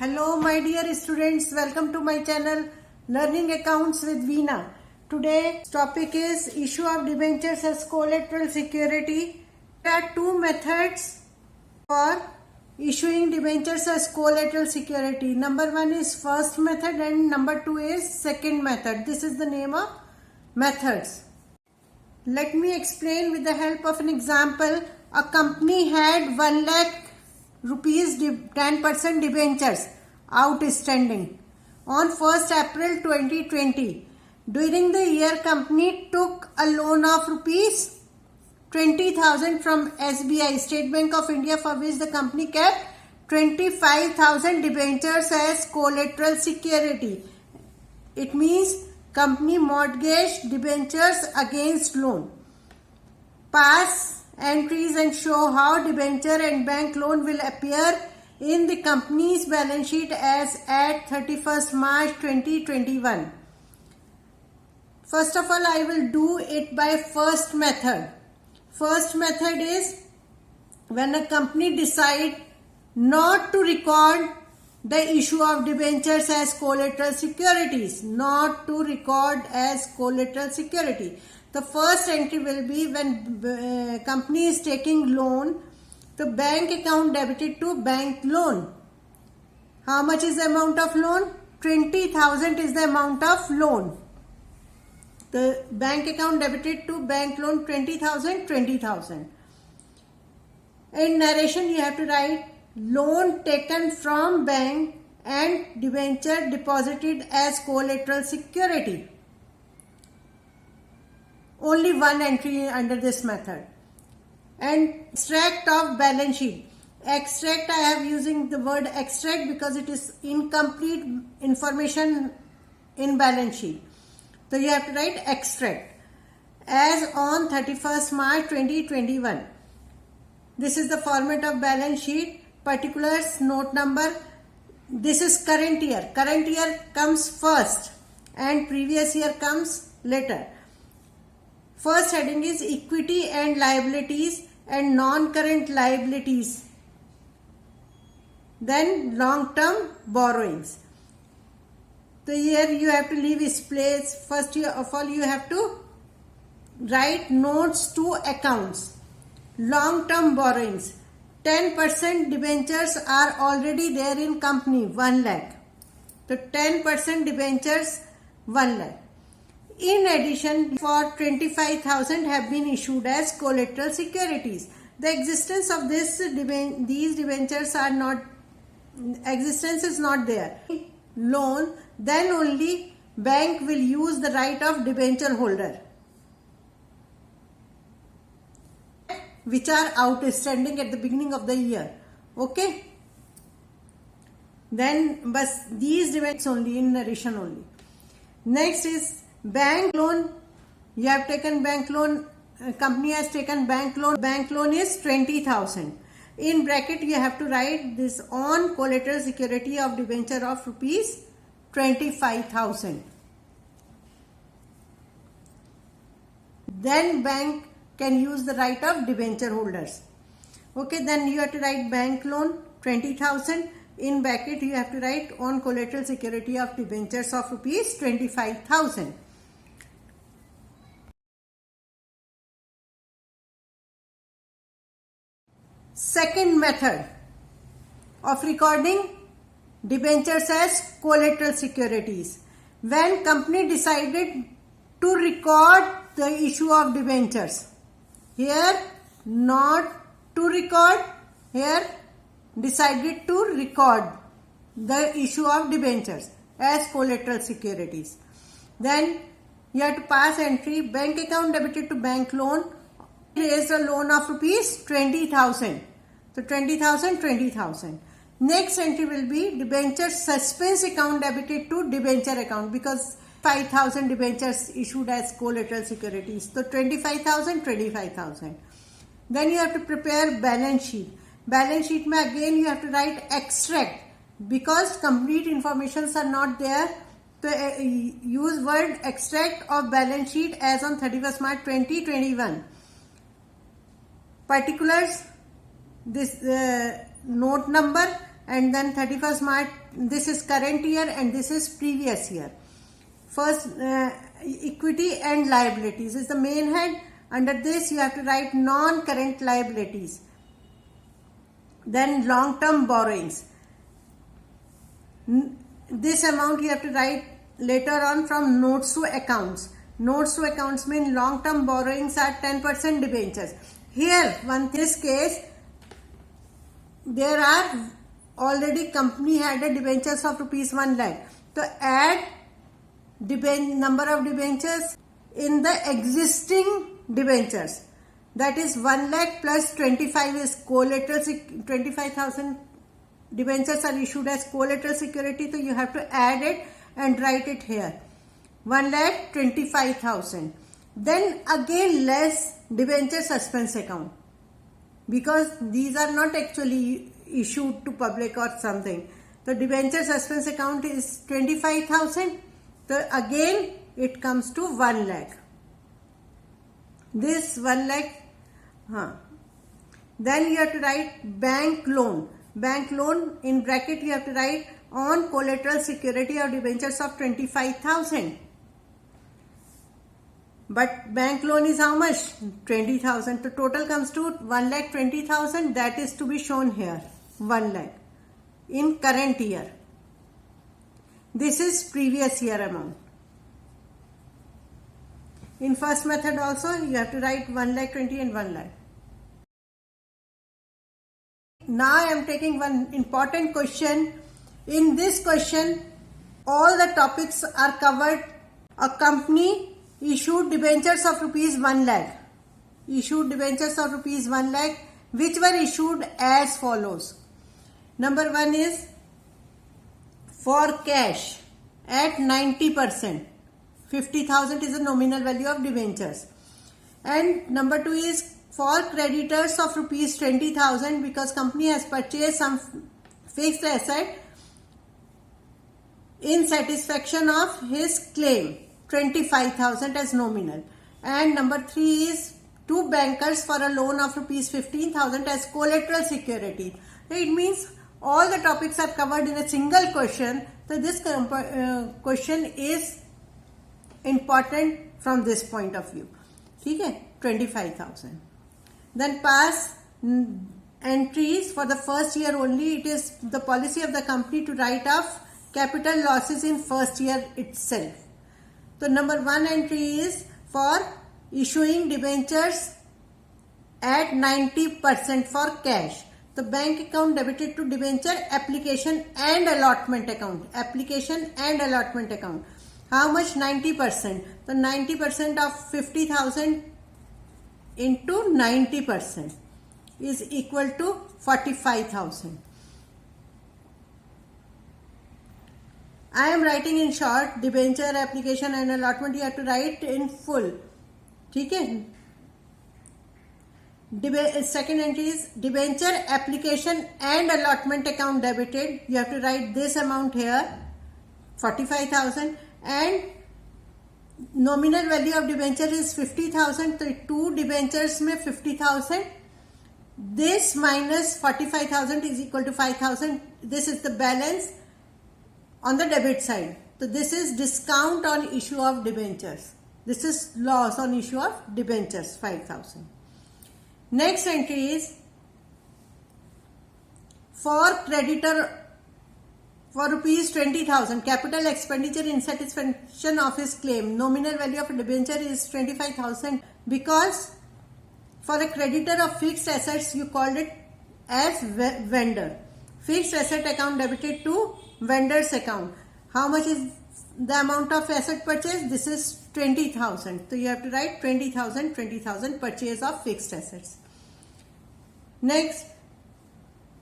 Hello my dear students, welcome to my channel Learning Accounts with Veena. Today's topic is issue of debentures as collateral security. There are two methods for issuing debentures as collateral security. Number one is first method and number two is second method. This is the name of methods. Let me explain with the help of an example. A company had 1 lakh rupees 10% debentures outstanding on 1st April 2020. During the year, company took a loan of rupees 20,000 from SBI, State Bank of India, for which the company kept 25,000 debentures as collateral security. It means company mortgaged debentures against loan. Pass entries and show how debenture and bank loan will appear in the company's balance sheet as at 31st March 2021. First of all, I will do it by first method. First method is when a company decide not to record the issue of debentures as collateral securities. Not to record as collateral security. The first entry will be when company is taking loan, the bank account debited to bank loan. How much is the amount of loan? 20,000 is the amount of loan. The bank account debited to bank loan 20,000, 20,000. In narration you have to write loan taken from bank and debenture deposited as collateral security. Only one entry under this method. And extract of balance sheet. Extract, I have using the word extract because it is incomplete information in balance sheet. So you have to write extract. As on 31st March 2021. This is the format of balance sheet. Particulars, note number. This is current year. Current year comes first and previous year comes later. First heading is equity and liabilities and non-current liabilities. Then long-term borrowings. So here you have to leave its place. First of all you have to write notes to accounts. Long-term borrowings. 10% debentures are already there in company, 1 lakh. So 10% debentures, 1 lakh. In addition, for 25,000 have been issued as collateral securities. The existence of these debentures are not, existence is not there. Loan, then only bank will use the right of debenture holder, which are outstanding at the beginning of the year. Okay. Then, but these debentures only in narration only. Next is bank loan. You have taken bank loan, company has taken bank loan. Bank loan is 20,000. In bracket you have to write this on collateral security of debenture of rupees 25,000. Then bank can use the right of debenture holders. Okay, then you have to write bank loan 20,000. In bracket you have to write on collateral security of debentures of rupees 25,000. Second method of recording debentures as collateral securities. When company decided to record the issue of debentures. Here not to record, here decided to record the issue of debentures as collateral securities. Then you have to pass entry bank account debited to bank loan. Raised a loan of rupees 20,000. So 20,000, 20,000. Next entry will be debenture suspense account debited to debenture account because 5,000 debentures issued as collateral securities. So 25,000, 25,000. Then you have to prepare balance sheet. Balance sheet mein again you have to write extract because complete informations are not there. So use word extract of balance sheet as on 31st March 2021. Particulars, this note number, and then 31st March, this is current year and this is previous year. First, equity and liabilities is the main head. Under this you have to write non-current liabilities. Then long-term borrowings. This amount you have to write later on from notes to accounts. Notes to accounts mean long-term borrowings are 10% debentures. Here, in this case, there are already company had a debentures of rupees 1 lakh. So add number of debentures in the existing debentures. That is 1 lakh plus 25 is collateral. 25,000 debentures are issued as collateral security. So you have to add it and write it here. 1,25,000. Then again less debenture suspense account, because these are not actually issued to public or something. The debenture suspense account is 25,000. So again it comes to 1 lakh. This 1 lakh. Then you have to write bank loan. Bank loan in bracket you have to write on collateral security of debentures of 25,000. But bank loan is how much? 20,000. The total comes to 1,20,000. That is to be shown here. 1 lakh in current year. This is previous year amount. In first method also you have to write 1,20,000 and 1 lakh. Now I am taking one important question. In this question, all the topics are covered. A company issued debentures of rupees 1 lakh. Issued debentures of rupees 1 lakh, which were issued as follows. Number 1 is for cash at 90%. 50,000 is the nominal value of debentures. And number 2 is for creditors of rupees 20,000, because company has purchased some fixed asset in satisfaction of his claim, 25,000 as nominal. And number 3 is to bankers for a loan of rupees 15,000 as collateral security. It means all the topics are covered in a single question. So this question is important from this point of view. Okay, 25,000. Then pass entries for the first year only. It is the policy of the company to write off capital losses in first year itself. So number 1 entry is for issuing debentures at 90% for cash. The bank account debited to debenture application and allotment account. Application and allotment account. How much? 90%. So 90% of 50,000 into 90% is equal to 45,000. I am writing in short. Debenture, application and allotment you have to write in full. Okay? Second entry is debenture, application and allotment account debited. You have to write this amount here, 45,000, and nominal value of debenture is 50,000. So 2 debentures में 50,000. This minus 45,000 is equal to 5,000. This is the balance on the debit side. So this is discount on issue of debentures. This is loss on issue of debentures, 5,000. Next entry is for creditor for rupees 20,000, capital expenditure in satisfaction of his claim. Nominal value of a debenture is 25,000, because for a creditor of fixed assets you called it as vendor. Fixed asset account debited to vendor's account. How much is the amount of asset purchase? This is 20,000. So you have to write 20,000, 20,000 purchase of fixed assets. Next,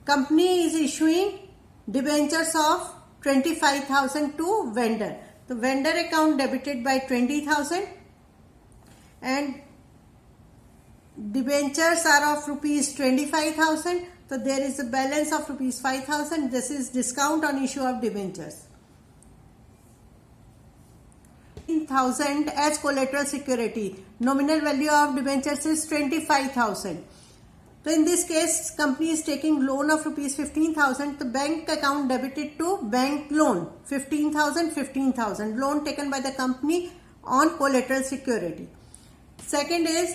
company is issuing debentures of 25,000 to vendor. The vendor account debited by 20,000 and debentures are of rupees 25,000. So there is a balance of rupees 5,000. This is discount on issue of debentures. 15,000 as collateral security. Nominal value of debentures is 25,000. So in this case, company is taking loan of rupees 15,000. The bank account debited to bank loan 15,000. Loan taken by the company on collateral security. Second is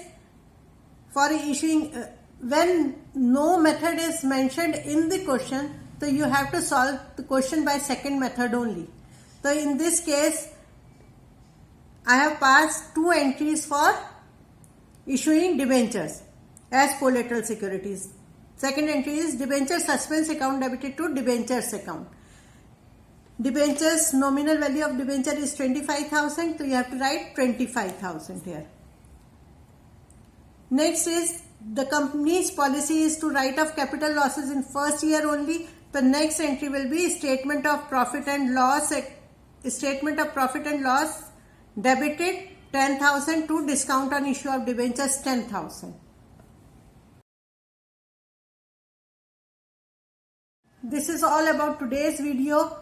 for issuing when no method is mentioned in the question, so you have to solve the question by second method only. So in this case, I have passed two entries for issuing debentures as collateral securities. Second entry is debenture suspense account debited to debentures account. Debentures nominal value of debenture is 25,000, so you have to write 25,000 here. Next is the company's policy is to write off capital losses in first year only. The next entry will be statement of profit and loss. Statement of profit and loss debited 10,000 to discount on issue of debentures 10,000. This is all about today's video.